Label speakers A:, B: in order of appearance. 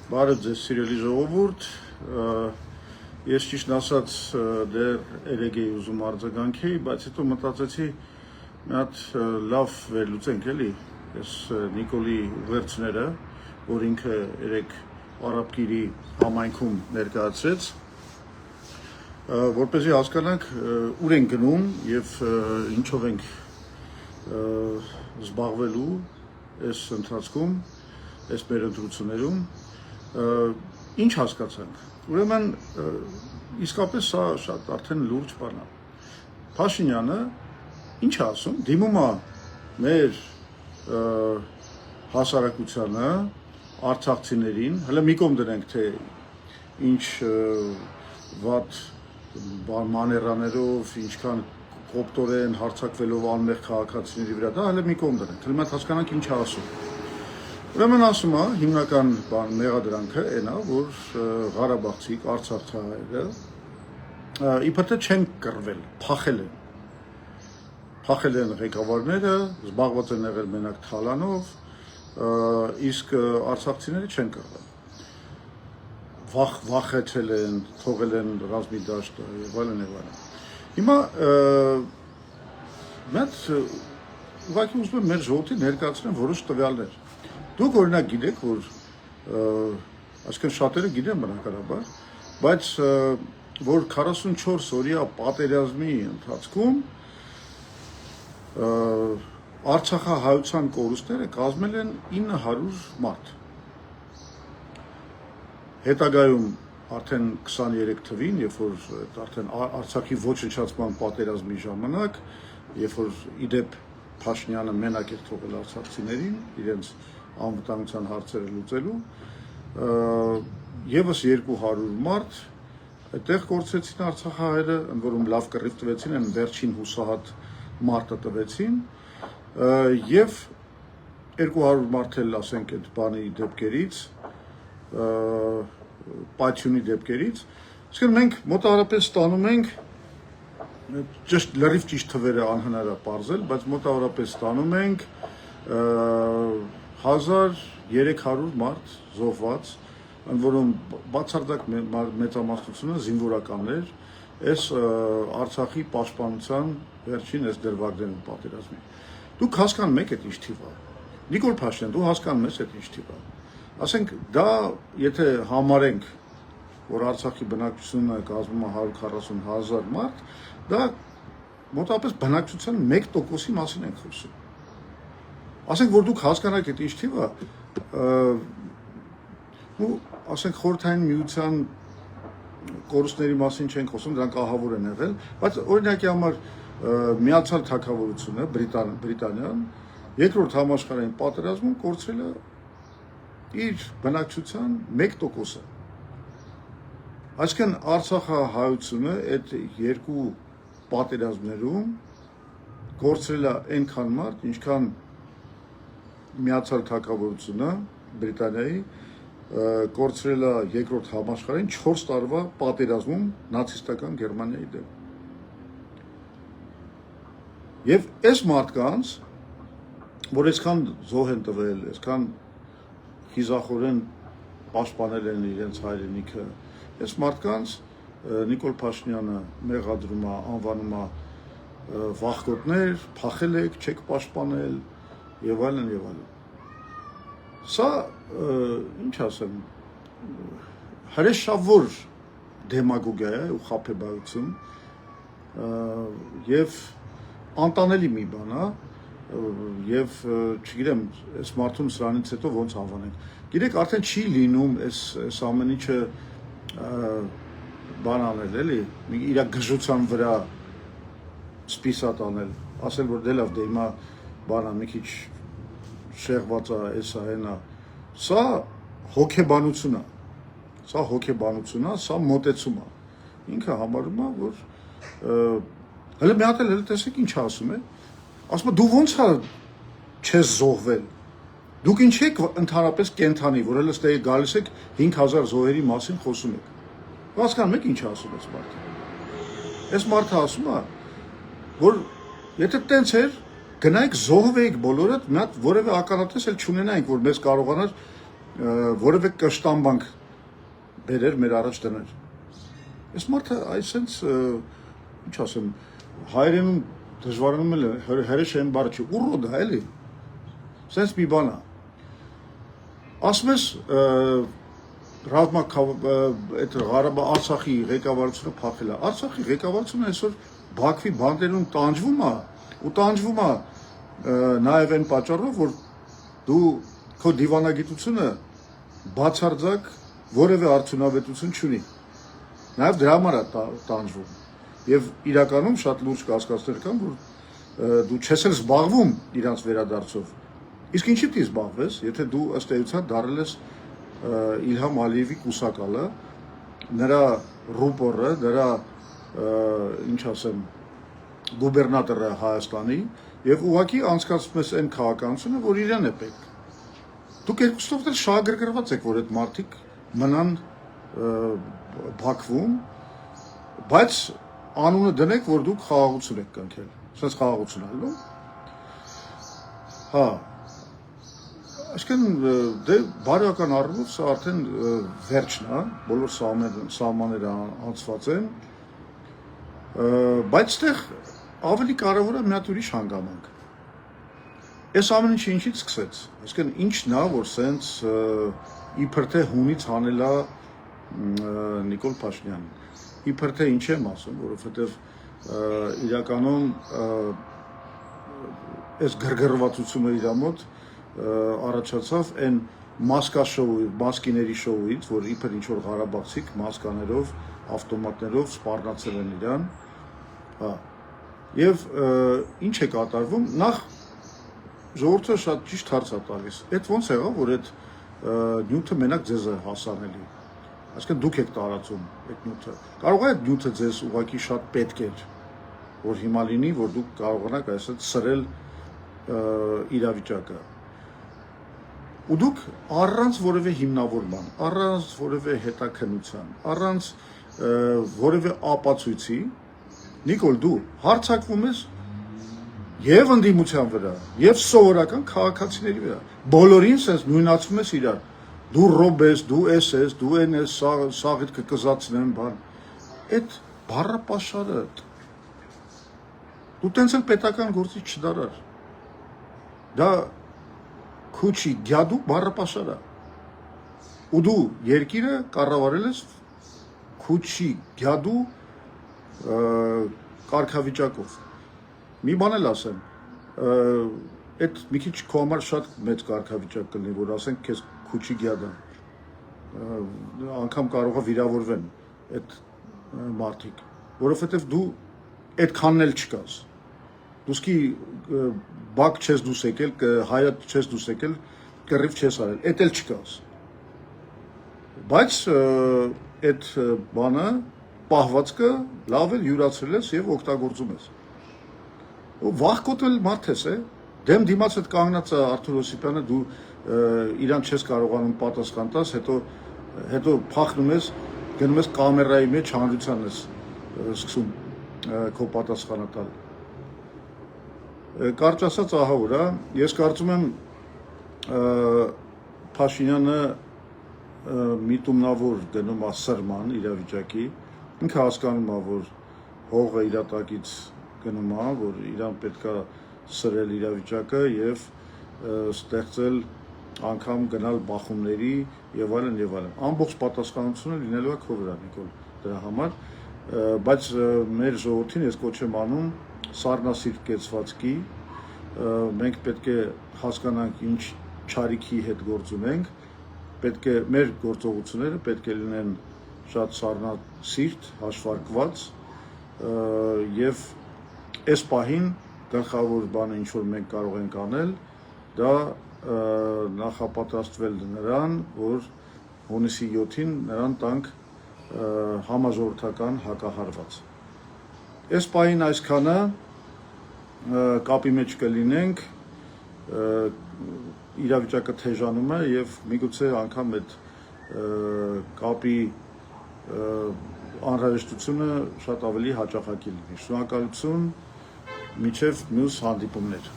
A: Բարև ձեզ սիրելի ժողովուրդ, ես ճիշտ ասած դեռ երեկ էի ուզում արձագանքեի, բայց հետո մտածեցի մի հատ լավ վերլուծենք էլի, ես Նիկոլի ուղերձները, որ ինքը երեկ Արաբկիրի համայնքում ներկայացրեց, որպեսզի հասկանանք ուր ենք գնում եւ ինչով ենք զբաղվելու այս ընթացքում, այս մեր ընտրություններում ինչ հասկացանք, ուրեմն իսկապես սա շատ արդեն լուրջ բան է, Փաշինյանը ինչ է ասում, դիմում է մեր հասարակությանը, արցախցիներին, հələ մի կողմ դնենք, թե ինչ վատ մաներաներով, ինչքան կոպտորեն հարձակվելով անմեղ քաղաքացիների վրա, դա հələ մի կողմ դնենք, հələ մենք հասկանանք ինչ է ասում Ուրեմն ասում է, հիմնական մեղադրանքը այն է, որ Ղարաբաղցիք, արցախցիները իբր թե չեն կռվել, փախել են ղեկավարները, զբաղված են եղել մենակ թալանով, իսկ արցախցիները չեն կռվել։ Վախեցել են, թողել են ռազմի դաշտը եւ այլն եւ այլն։ Հիմա մենք ուղղակի ուզում եմ մեր ժողովրդին ներկայացնեմ որոշ տվյալներ։ Դուք օրինակ գիտեք, որ այսինքն շատերը գիտեն բնականաբար, բայց որ 44 օրյա պատերազմի ընթացքում Արցախահայության կորուստները կազմել են 900 մարդ։ Հետագայում արդեն 23 թվին, երբ որ արդեն Արցախի ոչնչացման պատերազմի ժամանակ, երբ որ իդեպ Փաշինյանը մենակ էր թողել արցախցիներին, իրենց անվտանգության հարցերը լուծելու, եւս 200 մարդ այդտեղ կորցրեցին արցախահայերը, ընդ որում լավ կռիվ տվեցին, այն վերջին հուսահատ մարտը տվեցին, եւ 200 մարդ էլ ասենք այդ բանի դեպքերից, պայթյունի դեպքերից, իսկ մենք մոտավորապես ստանում ենք լրիվ ճիշտ թվերը անհնար է պարզել, բայց մոտավորապես ստանում ենք 1300 մարդ զոհված, ընդ որում բացարձակ մեծամասնությունը զինվորականներ, այս Արցախի պաշտպանության վերջին այս դրվագներն պատերազմի։ Դուք հասկանում եք այդ ինչ թիվ է։ Նիկոլ Փաշինյան, դու հասկանում ես այդ ինչ թիվ է։ Ասենք դա, եթե համարենք, որ Արցախի բնակչությունը կազմում է 140,000 մարդ, դա մոտավորապես բնակչության 1%-ի մասին ենք խոսում։ Ասենք, որ դուք հասկանաք այդ ինչ թիվ է, ասենք խորհրդային միության կորուստների մասին չենք խոսում, դրանք ահավոր են եղել, բայց օրինակի համար Միացյալ Թագավորությունը, Բրիտանիան, երկրորդ համաշխարհային պատերազմում կորցրել է իր բնակչության 1%-ը։ Այսինքն Արցախահայությունը այդ երկու պատերազմներում կորցրել է այնքան մարդ, ինչքան Միացյալ Թագավորությունը Բրիտանիայի կորցրել է երկրորդ համաշխարհային 4 տարվա պատերազմում նացիստական Գերմանիայի դեմ։ Եվ այս մարդկանց, որ այսքան զոհ են տվել, այսքան խիզախորեն պաշտպանել են իրենց հայրենիքը, այս մարդկանց Նիկոլ Փաշինյանը մեղադրում է, անվանում է վախկոտներ, փախել եք, չեք պաշտպանել եւ այլն եւ այլն։ Սա ինչ ասեմ, հրեշավոր դեմագոգիա է ու խաբեբայություն եւ անտանելի մի բան է եւ չգիտեմ, այս մարդուն սրանից հետո ոնց անվանենք։ Գիտեք, արդեն չի լինում այս ամեն ինչը բան անել, էլի, իր գժության վրա սպիսատ անել, ասել որ դե լավ, դե հիմա բանա մի քիչ շեղված է, էսա հենա, սա հոգեբանություն է, սա մոտեցում է, ինքը համարում է, որ հələ մի հատ էլ տեսեք ինչ ասում է, ասում է դու ոնց է չես զոհվել, դուք ինչ եք ընդհանրապես կենթանի, որ հələ ստե գալիս եք 5000 զոհերի մասին խոսում եք, հասկանում եք ինչ ասում այս մարդը, այս մարդը ասում է, որ եթե տենց էր, գնայք զոհվեիք բոլորդ, մի հատ որևէ ականատես էլ չունենայինք, որ մեզ կարողանար որևէ կշտամբանք բերեր մեր առաջ դներ։ Այս մարդը այսենց ինչ ասեմ, հայերենում դժվարանում էլ հրեշ են բառը չի, ուռոդ է էլի։ Սենց մի բան է։ Ասում ես այդ Ղարաբաղ Արցախի ղեկավարությունը փախել է։ Արցախի ղեկավարությունը այսօր Բաքվի բանդերում տանջվում է ու տանջվում է նաև այն պատճառով, որ դու քո դիվանագիտությունը բացարձակ որևէ արդյունավետություն չունի։ Նաև դրա համար է տանջվում։ Եվ իրականում շատ լուրջ կասկածներ կան, որ դու չես էլ զբաղվում իրանց վերադարձով։ Իսկ ինչի՞ պիտի զբաղվես, եթե դու ըստ էության դառել ես Իլհամ Ալիևի կուսակալը, նրա ռուպորը, նրա ինչ ասեմ, գուբերնատորը Հայաստանի եւ ուղղակի անցկացնում ես այն քաղաքականությունը, որ իրեն է պետք։ Դուք երկուսով էլ շահագրգռված եք, որ այդ մարդիկ մնան Բաքվում, բայց անունը դնեք, որ դուք խաղաղություն եք կնքել։ Սենց խաղաղություն այլո։ Հա։ Այսինքն դե բարոյական առումով սա արդեն վերջն է, բոլոր սահմանները անցված են, բայց այդտեղ ավելի կարևոր է մի հատ ուրիշ հանգամանք։ Այս ամեն ինչը ինչից սկսեց։ Այսինքն ինչն է, որ սենց իբր թե հունից հանելա Նիկոլ Փաշինյանին։ Իբր թե ինչ եմ ասում, որովհետև իրականում այս գրգռվածությունը իր մոտ առաջացավ այն մասկիների շոուից, որ իբր ինչ-որ Ղարաբաղցիք մասկաներով, ավտոմատներով սպառնացել են իրան, եւ ինչ է կատարվում, նախ ժողովուրդը շատ ճիշտ հարց է տալիս, այդ ոնց եղավ, որ այդ նյութը մենակ ձեզ է հասանելի, այսինքն դուք եք տարածում այդ նյութը, կարող է այդ նյութը ձեզ ուղղակի շատ պետք էր, որ հիմա լինի, որ դուք կարողանաք այսպես սրել իրավիճակը։ Ու դուք առանց որևէ հիմնավորման, առանց որևէ հետաքննության, առանց որևէ ապացույցի, Նիկոլ, դու հարձակվում ես եւ ընդդիմության վրա, եւ սովորական քաղաքացիների վրա։ Բոլորին sense նույնացում ես իրար։ Դու ռոբ ես, դու էս ես, դու են ես, սաղիդ կկզացնեմ, բան։ Այդ բառապաշարը դու տենց էլ պետական գործից չդարար։ Դա քուչի գյադու բառապաշար է։ Ու դու երկիրը կառավարել ես քուչի գյադու կարգավիճակով։ Մի բան էլ ասեմ, այդ մի քիչ քո համար շատ մեծ կարգավիճակ կլինի, որ ասենք քեզ քուչի գյադա, անգամ կարող է վիրավորվեն այդ մարդիկ, որովհետև դու այդքանն էլ չկաս, դուսկի բակ չես դուս եկել, հայատ չես դուս եկել, կռիվ չես արել, այդ էլ չկաս, բայց այդ բանը պահվածքը լավ էլ յուրացրել ես եւ օգտագործում ես։ Վախկոտել մարդ ես, դեմ դիմաց այդ կանգնած Արթուր Օսիպյանը դու իրան չես կարողանում պատասխան տաս, հետո փախնում ես, գնում ես կամերայի մեջ հանրության ես սկսում քո պատասխանը տալ։ Կարճ ասած ահա որ, ես կարծում եմ Փաշինյանը միտումնավոր գնում է սրման իրավիճակի, ինքը հասկանում է, որ հողը իր տակից գնում է, որ իրան պետք է սրել իրավիճակը եւ ստեղծել անգամ գնալ բախումների եւ այլն եւ այլն։ Ամբողջ պատասխանատվությունը լինելու է քո վրա, Նիկոլ, դրա համար, բայց մեր ժողովրդին ես կոչ եմ անում սառնասիրտ կեցվածքի, մենք պետք է հասկանանք ինչ չարիքի հետ գործ ունենք, պետք է մեր գործողությունները պետք է լինեն շատ սառնասիրտ, հաշվարկված եւ այս պահին գլխավոր բանը ինչ որ մենք կարող ենք անել, դա նախապատրաստվել նրան, որ հունիսի 7-ին նրան տանք համաժողովրդական հակահարված։ Այս պահին այսքանը կապի մեջ կլինենք, իրավիճակը թեժանում է եւ միգուցե անգամ այդ կապի անհրաժեշտությունը շատ ավելի հաճախակի լինի։ Շնորհակալություն, մինչև մյուս հանդիպումներ։